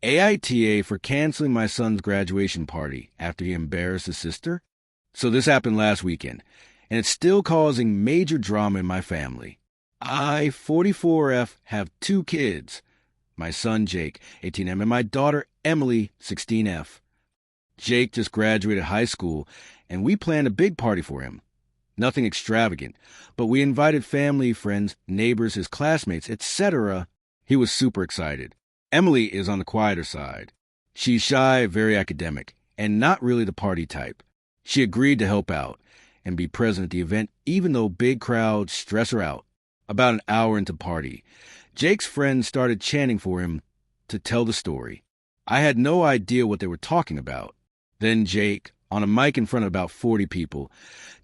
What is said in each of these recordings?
AITA for canceling my son's graduation party after he embarrassed his sister. So this happened last weekend, and it's still causing major drama in my family. I, 44F, have 2 kids. My son, Jake, 18M, and my daughter, Emily, 16F. Jake just graduated high school, and we planned a big party for him. Nothing extravagant, but we invited family, friends, neighbors, his classmates, etc. He was super excited. Emily is on the quieter side. She's shy, very academic, and not really the party type. She agreed to help out and be present at the event, even though big crowds stress her out. About an hour into the party, Jake's friends started chanting for him to tell the story. I had no idea what they were talking about. Then Jake, on a mic in front of about 40 people,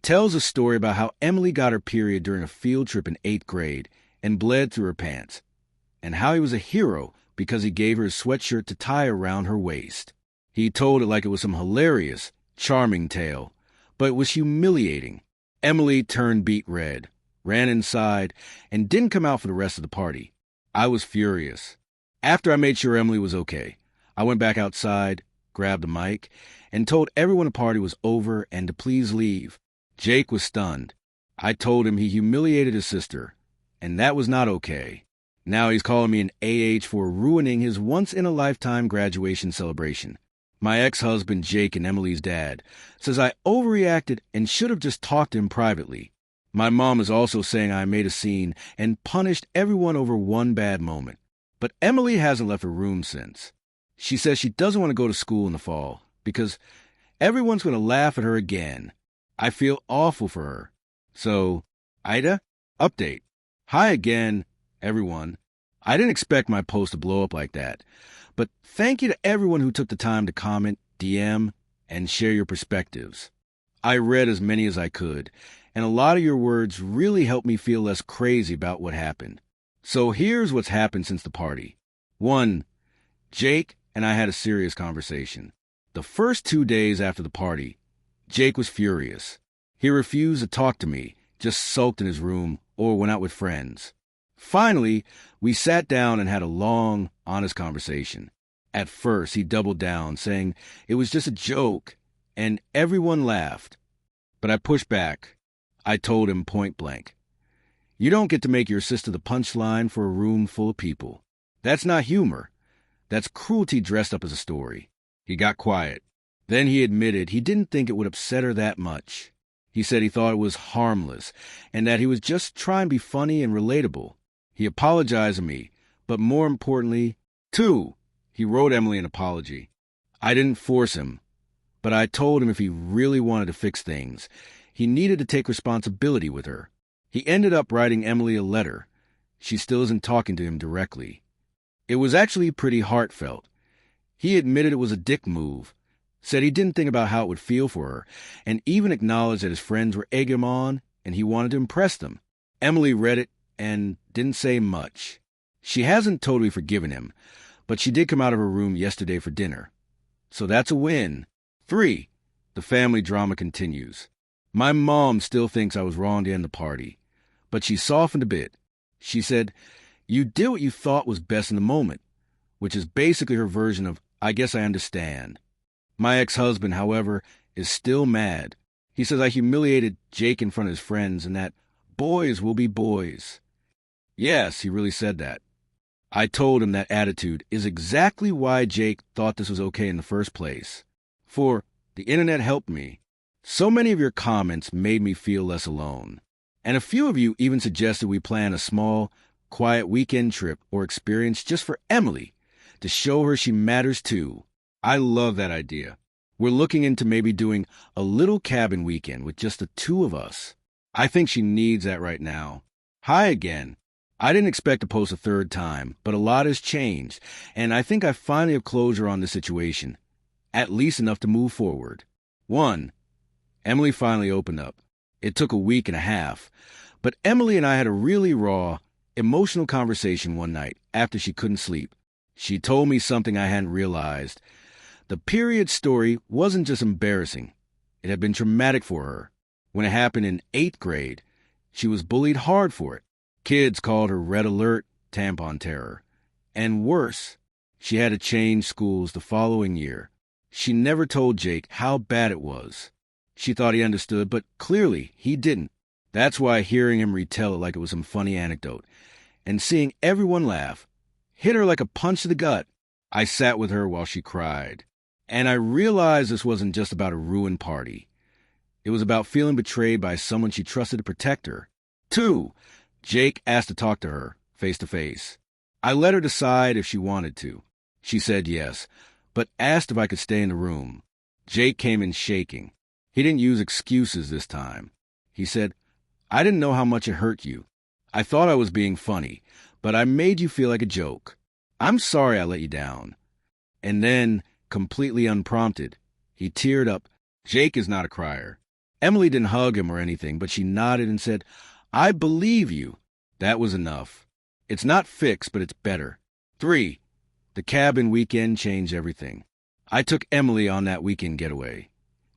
tells a story about how Emily got her period during a field trip in 8th grade and bled through her pants, and how he was a hero because he gave her a sweatshirt to tie around her waist. He told it like it was some hilarious, charming tale, but it was humiliating. Emily turned beet red, ran inside, and didn't come out for the rest of the party. I was furious. After I made sure Emily was okay, I went back outside, grabbed a mic, and told everyone the party was over and to please leave. Jake was stunned. I told him he humiliated his sister, and that was not okay. Now he's calling me an AH for ruining his once-in-a-lifetime graduation celebration. My ex-husband, Jake, and Emily's dad, says I overreacted and should have just talked to him privately. My mom is also saying I made a scene and punished everyone over one bad moment. But Emily hasn't left her room since. She says she doesn't want to go to school in the fall because everyone's going to laugh at her again. I feel awful for her. So, AITA, update. Hi again, everyone. I didn't expect my post to blow up like that. But thank you to everyone who took the time to comment, DM, and share your perspectives. I read as many as I could, and a lot of your words really helped me feel less crazy about what happened. So here's what's happened since the party. 1. Jake and I had a serious conversation. The first 2 days after the party, Jake was furious. He refused to talk to me, just sulked in his room or went out with friends. Finally, we sat down and had a long, honest conversation. At first, he doubled down, saying it was just a joke, and everyone laughed. But I pushed back. I told him point blank, "You don't get to make your sister the punchline for a room full of people. That's not humor. That's cruelty dressed up as a story." He got quiet. Then he admitted he didn't think it would upset her that much. He said he thought it was harmless and that he was just trying to be funny and relatable. He apologized to me, but more importantly, 2, he wrote Emily an apology. I didn't force him, but I told him if he really wanted to fix things, he needed to take responsibility with her. He ended up writing Emily a letter. She still isn't talking to him directly. It was actually pretty heartfelt. He admitted it was a dick move, said he didn't think about how it would feel for her, and even acknowledged that his friends were egging him on and he wanted to impress them. Emily read it and didn't say much. She hasn't totally forgiven him, but she did come out of her room yesterday for dinner. So that's a win. 3, the family drama continues. My mom still thinks I was wrong to end the party, but she softened a bit. She said, "You did what you thought was best in the moment," which is basically her version of, "I guess I understand." My ex-husband, however, is still mad. He says I humiliated Jake in front of his friends and that boys will be boys. Yes, he really said that. I told him that attitude is exactly why Jake thought this was okay in the first place. For the internet helped me. So many of your comments made me feel less alone. And a few of you even suggested we plan a small, quiet weekend trip or experience just for Emily to show her she matters too. I love that idea. We're looking into maybe doing a little cabin weekend with just the 2 of us. I think she needs that right now. Hi again. I didn't expect to post a 3rd time, but a lot has changed, and I think I finally have closure on this situation, at least enough to move forward. 1. Emily finally opened up. It took a week and a half, but Emily and I had a really raw, emotional conversation one night after she couldn't sleep. She told me something I hadn't realized. The period story wasn't just embarrassing. It had been traumatic for her. When it happened in 8th grade, she was bullied hard for it. Kids called her Red Alert, Tampon Terror. And worse, She had to change schools the following year. She never told Jake how bad it was. She thought he understood, but clearly he didn't. That's why hearing him retell it like it was some funny anecdote and seeing everyone laugh hit her like a punch to the gut. I sat with her while she cried, and I realized this wasn't just about a ruined party. It was about feeling betrayed by someone she trusted to protect her. 2. Jake asked to talk to her, face to face. I let her decide if she wanted to. She said yes, but asked if I could stay in the room. Jake came in shaking. He didn't use excuses this time. He said, "I didn't know how much it hurt you. I thought I was being funny, but I made you feel like a joke. I'm sorry I let you down." And then, completely unprompted, he teared up. Jake is not a crier. Emily didn't hug him or anything, but she nodded and said, "I believe you." That was enough. It's not fixed, but it's better. 3. The cabin weekend changed everything. I took Emily on that weekend getaway.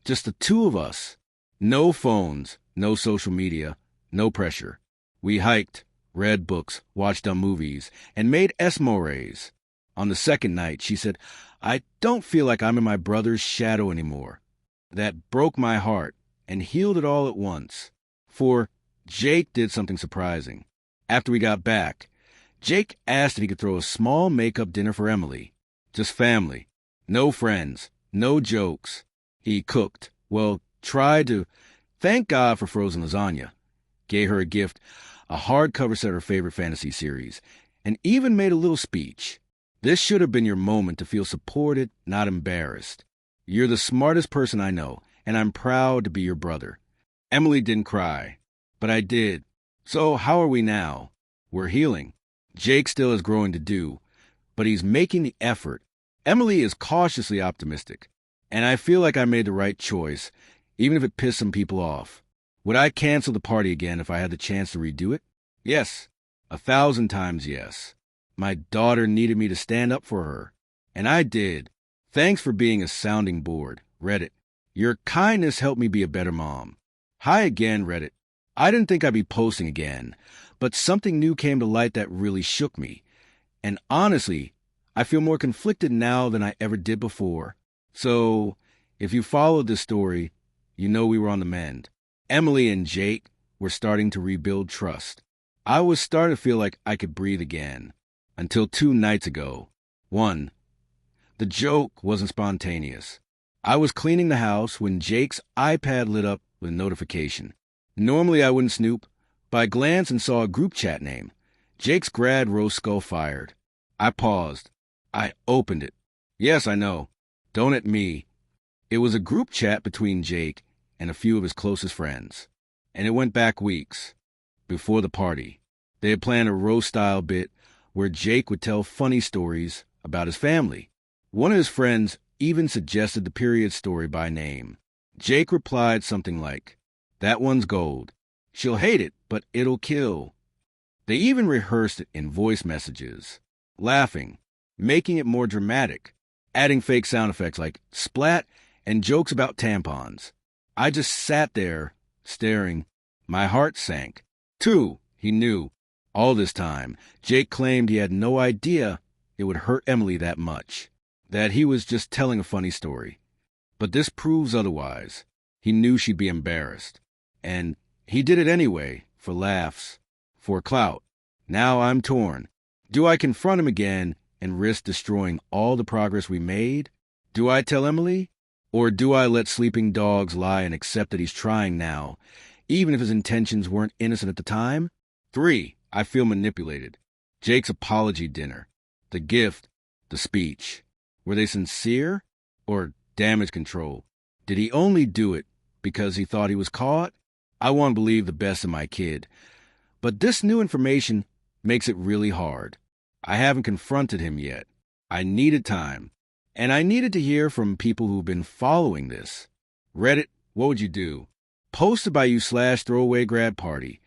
Just the two of us. No phones, no social media, no pressure. We hiked, read books, watched dumb movies, and made esmores. On the second night, she said, "I don't feel like I'm in my brother's shadow anymore." That broke my heart and healed it all at once. 4. Jake did something surprising. After we got back, Jake asked if he could throw a small makeup dinner for Emily. Just family. No friends. No jokes. He cooked. Well, tried to. Thank God for frozen lasagna. Gave her a gift, a hardcover set of her favorite fantasy series, and even made a little speech. This should have been your moment to feel supported, not embarrassed. You're the smartest person I know, and I'm proud to be your brother. Emily didn't cry, but I did. So how are we now? We're healing. Jake still has growing to do, but he's making the effort. Emily is cautiously optimistic, and I feel like I made the right choice, even if it pissed some people off. Would I cancel the party again if I had the chance to redo it? Yes. 1,000 times yes. My daughter needed me to stand up for her, and I did. Thanks for being a sounding board, Reddit. Your kindness helped me be a better mom. Hi again, Reddit. I didn't think I'd be posting again, but something new came to light that really shook me. And honestly, I feel more conflicted now than I ever did before. So, if you followed this story, you know we were on the mend. Emily and Jake were starting to rebuild trust. I was starting to feel like I could breathe again. Until 2 nights ago. 1. The joke wasn't spontaneous. I was cleaning the house when Jake's iPad lit up with a notification. Normally I wouldn't snoop, but I glanced and saw a group chat name. Jake's grad roast skull fired. I paused. I opened it. Yes, I know. Don't at me. It was a group chat between Jake and a few of his closest friends. And it went back weeks. Before the party, they had planned a roast-style bit where Jake would tell funny stories about his family. One of his friends even suggested the period story by name. Jake replied something like, "That one's gold. She'll hate it, but it'll kill." They even rehearsed it in voice messages, laughing, making it more dramatic, adding fake sound effects like splat and jokes about tampons. I just sat there, staring. My heart sank. 2. He knew. All this time, Jake claimed he had no idea it would hurt Emily that much, that he was just telling a funny story. But this proves otherwise. He knew she'd be embarrassed. And he did it anyway, for laughs, for clout. Now I'm torn. Do I confront him again and risk destroying all the progress we made? Do I tell Emily? Or do I let sleeping dogs lie and accept that he's trying now, even if his intentions weren't innocent at the time? 3. I feel manipulated. Jake's apology dinner, the gift, the speech. Were they sincere or damage control? Did he only do it because he thought he was caught? I want to believe the best in my kid. But this new information makes it really hard. I haven't confronted him yet. I needed time. And I needed to hear from people who've been following this. Reddit, what would you do? Posted by you /throwaway grad party.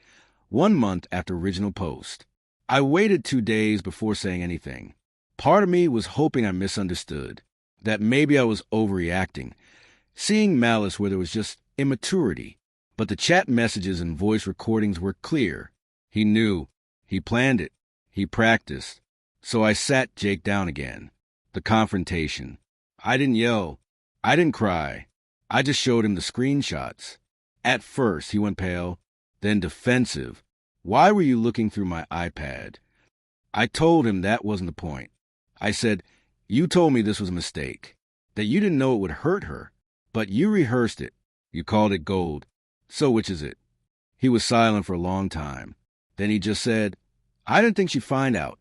1 month after original post. I waited 2 days before saying anything. Part of me was hoping I misunderstood, that maybe I was overreacting, seeing malice where there was just immaturity. But the chat messages and voice recordings were clear. He knew. He planned it. He practiced. So I sat Jake down again. The confrontation. I didn't yell. I didn't cry. I just showed him the screenshots. At first, he went pale, then defensive. Why were you looking through my iPad? I told him that wasn't the point. I said, you told me this was a mistake, that you didn't know it would hurt her, but you rehearsed it. You called it gold. So which is it? He was silent for a long time. Then he just said, I didn't think she'd find out.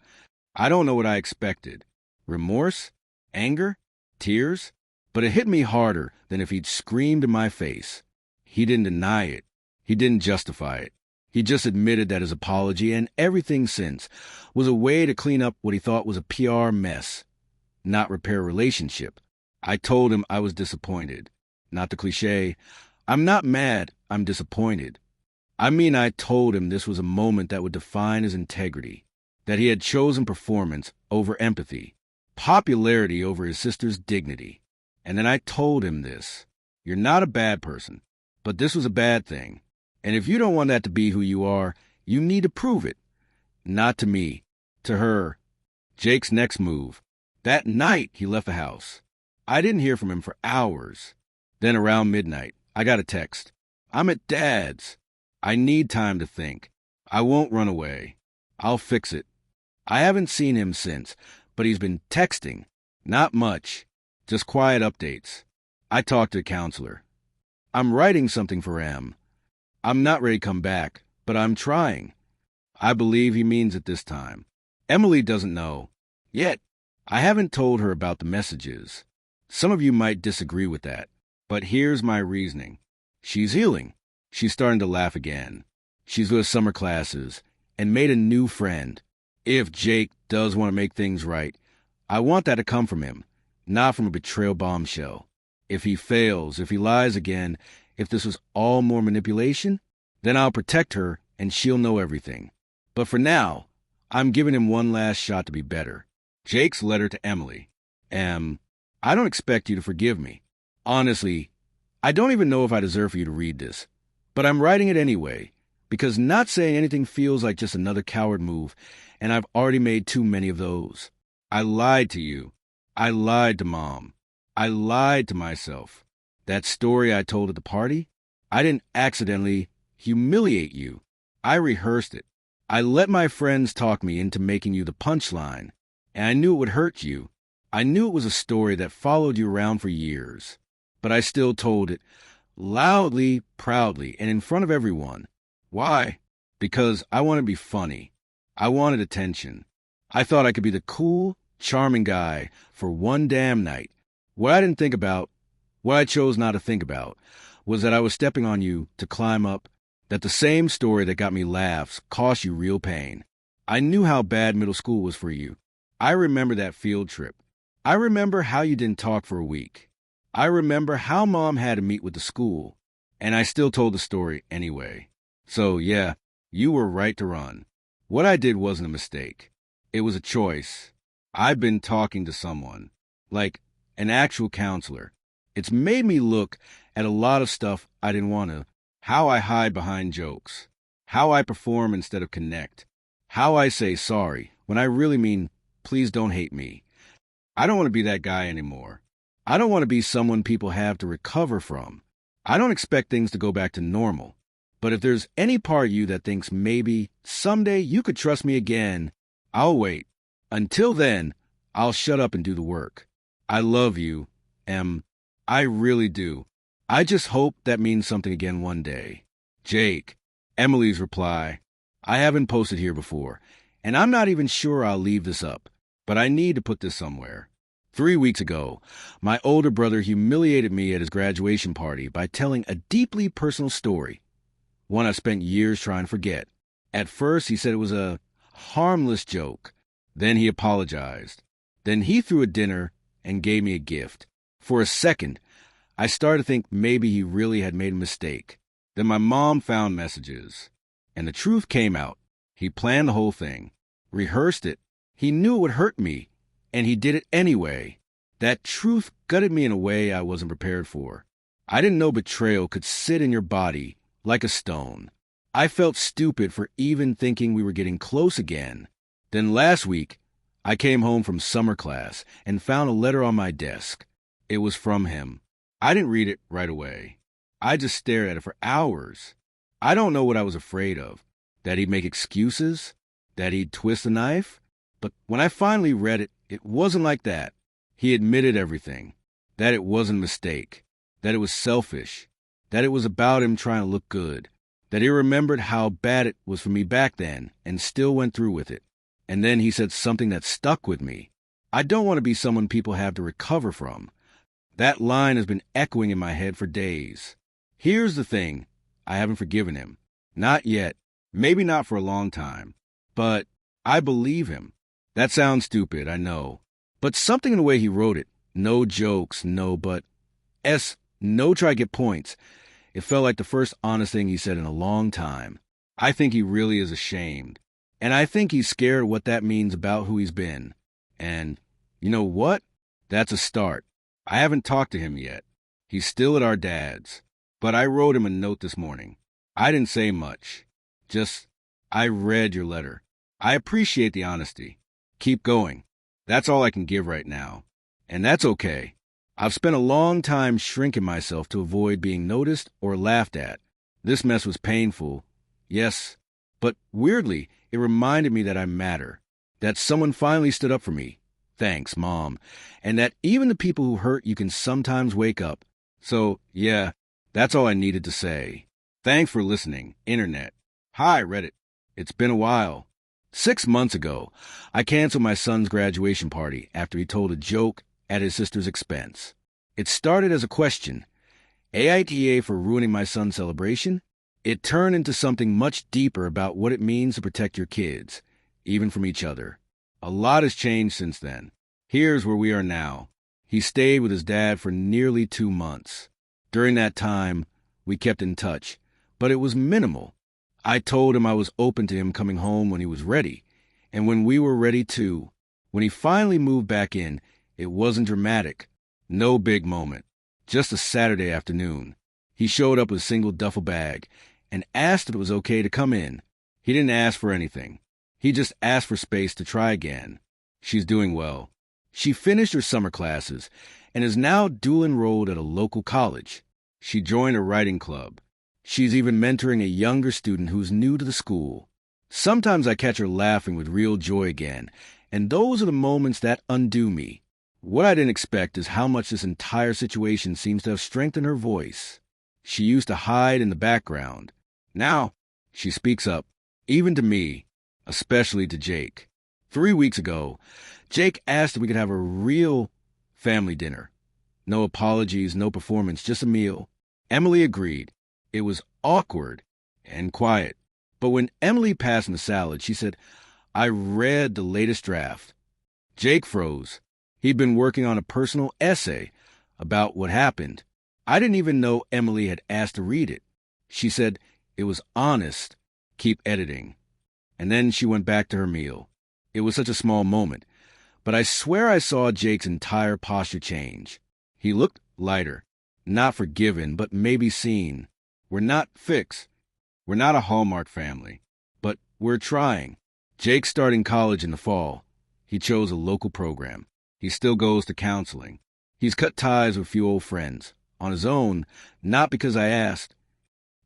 I don't know what I expected. Remorse? Anger? Tears? But it hit me harder than if he'd screamed in my face. He didn't deny it. He didn't justify it. He just admitted that his apology and everything since was a way to clean up what he thought was a PR mess, not repair a relationship. I told him I was disappointed. Not the cliche, I'm not mad, I'm disappointed. I told him this was a moment that would define his integrity, that he had chosen performance over empathy, popularity over his sister's dignity. And then I told him this. You're not a bad person, but this was a bad thing. And if you don't want that to be who you are, you need to prove it. Not to me, to her. Jake's next move. That night, he left the house. I didn't hear from him for hours. Then around midnight, I got a text. I'm at Dad's. I need time to think. I won't run away. I'll fix it. I haven't seen him since, but he's been texting. Not much. Just quiet updates. I talked to a counselor. I'm writing something for M. I'm not ready to come back, but I'm trying. I believe he means it this time. Emily doesn't know. Yet, I haven't told her about the messages. Some of you might disagree with that, but here's my reasoning. She's healing. She's starting to laugh again. She's with summer classes and made a new friend. If Jake does want to make things right, I want that to come from him, not from a betrayal bombshell. If he fails, if he lies again, if this was all more manipulation, then I'll protect her and she'll know everything. But for now, I'm giving him one last shot to be better. Jake's letter to Emily. I don't expect you to forgive me. Honestly, I don't even know if I deserve for you to read this. But I'm writing it anyway, because not saying anything feels like just another coward move, and I've already made too many of those. I lied to you. I lied to Mom. I lied to myself. That story I told at the party, I didn't accidentally humiliate you. I rehearsed it. I let my friends talk me into making you the punchline, and I knew it would hurt you. I knew it was a story that followed you around for years, but I still told it loudly, proudly, and in front of everyone. Why? Because I wanted to be funny. I wanted attention. I thought I could be the cool, charming guy for one damn night. What I chose not to think about, was that I was stepping on you to climb up, that the same story that got me laughs cost you real pain. I knew how bad middle school was for you. I remember that field trip. I remember how you didn't talk for a week. I remember how Mom had to meet with the school, and I still told the story anyway. So, yeah, you were right to run. What I did wasn't a mistake. It was a choice. I've been talking to someone, like an actual counselor. It's made me look at a lot of stuff I didn't want to. How I hide behind jokes. How I perform instead of connect. How I say sorry when I really mean, please don't hate me. I don't want to be that guy anymore. I don't want to be someone people have to recover from. I don't expect things to go back to normal. But if there's any part of you that thinks maybe someday you could trust me again, I'll wait. Until then, I'll shut up and do the work. I love you, Em. I really do. I just hope that means something again one day. Jake. Emily's reply. I haven't posted here before, and I'm not even sure I'll leave this up, but I need to put this somewhere. 3 weeks ago, my older brother humiliated me at his graduation party by telling a deeply personal story, one I spent years trying to forget. At first, he said it was a harmless joke. Then he apologized. Then he threw a dinner and gave me a gift. For a second, I started to think maybe he really had made a mistake. Then my mom found messages, and the truth came out. He planned the whole thing, rehearsed it. He knew it would hurt me, and he did it anyway. That truth gutted me in a way I wasn't prepared for. I didn't know betrayal could sit in your body like a stone. I felt stupid for even thinking we were getting close again. Then last week, I came home from summer class and found a letter on my desk. It was from him. I didn't read it right away. I just stared at it for hours. I don't know what I was afraid of. That he'd make excuses? That he'd twist a knife? But when I finally read it, it wasn't like that. He admitted everything. That it wasn't a mistake. That it was selfish. That it was about him trying to look good. That he remembered how bad it was for me back then and still went through with it. And then he said something that stuck with me. I don't want to be someone people have to recover from. That line has been echoing in my head for days. Here's the thing. I haven't forgiven him. Not yet. Maybe not for a long time. But I believe him. That sounds stupid, I know. But something in the way he wrote it, no jokes, no but, no try to get points. It felt like the first honest thing he said in a long time. I think he really is ashamed. And I think he's scared of what that means about who he's been. And you know what? That's a start. I haven't talked to him yet. He's still at our dad's. But I wrote him a note this morning. I didn't say much. Just, I read your letter. I appreciate the honesty. Keep going. That's all I can give right now. And that's okay. I've spent a long time shrinking myself to avoid being noticed or laughed at. This mess was painful. Yes. But weirdly, it reminded me that I matter. That someone finally stood up for me. Thanks, Mom. And that even the people who hurt you can sometimes wake up. So, yeah, that's all I needed to say. Thanks for listening, Internet. Hi, Reddit. It's been a while. 6 months ago, I canceled my son's graduation party after he told a joke at his sister's expense. It started as a question. AITA for ruining my son's celebration? It turned into something much deeper about what it means to protect your kids, even from each other. A lot has changed since then. Here's where we are now. He stayed with his dad for nearly 2 months. During that time, we kept in touch, but it was minimal. I told him I was open to him coming home when he was ready, and when we were ready too. When he finally moved back in, it wasn't dramatic. No big moment. Just a Saturday afternoon. He showed up with a single duffel bag and asked if it was okay to come in. He didn't ask for anything. He just asked for space to try again. She's doing well. She finished her summer classes and is now dual enrolled at a local college. She joined a writing club. She's even mentoring a younger student who's new to the school. Sometimes I catch her laughing with real joy again, and those are the moments that undo me. What I didn't expect is how much this entire situation seems to have strengthened her voice. She used to hide in the background. Now, she speaks up, even to me, especially to Jake. 3 weeks ago, Jake asked if we could have a real family dinner. No apologies, no performance, just a meal. Emily agreed. It was awkward and quiet. But when Emily passed him the salad, she said, I read the latest draft. Jake froze. He'd been working on a personal essay about what happened. I didn't even know Emily had asked to read it. She said it was honest. Keep editing. And then she went back to her meal. It was such a small moment, but I swear I saw Jake's entire posture change. He looked lighter, not forgiven, but maybe seen. We're not fixed. We're not a Hallmark family, but we're trying. Jake's starting college in the fall. He chose a local program. He still goes to counseling. He's cut ties with a few old friends. On his own, not because I asked.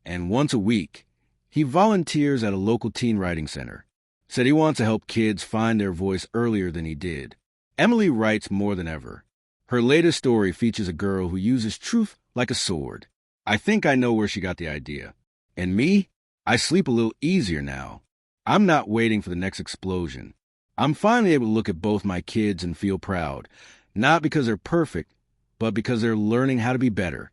And once a week, he volunteers at a local teen writing center. Said he wants to help kids find their voice earlier than he did. Emily writes more than ever. Her latest story features a girl who uses truth like a sword. I think I know where she got the idea. And me? I sleep a little easier now. I'm not waiting for the next explosion. I'm finally able to look at both my kids and feel proud. Not because they're perfect, but because they're learning how to be better.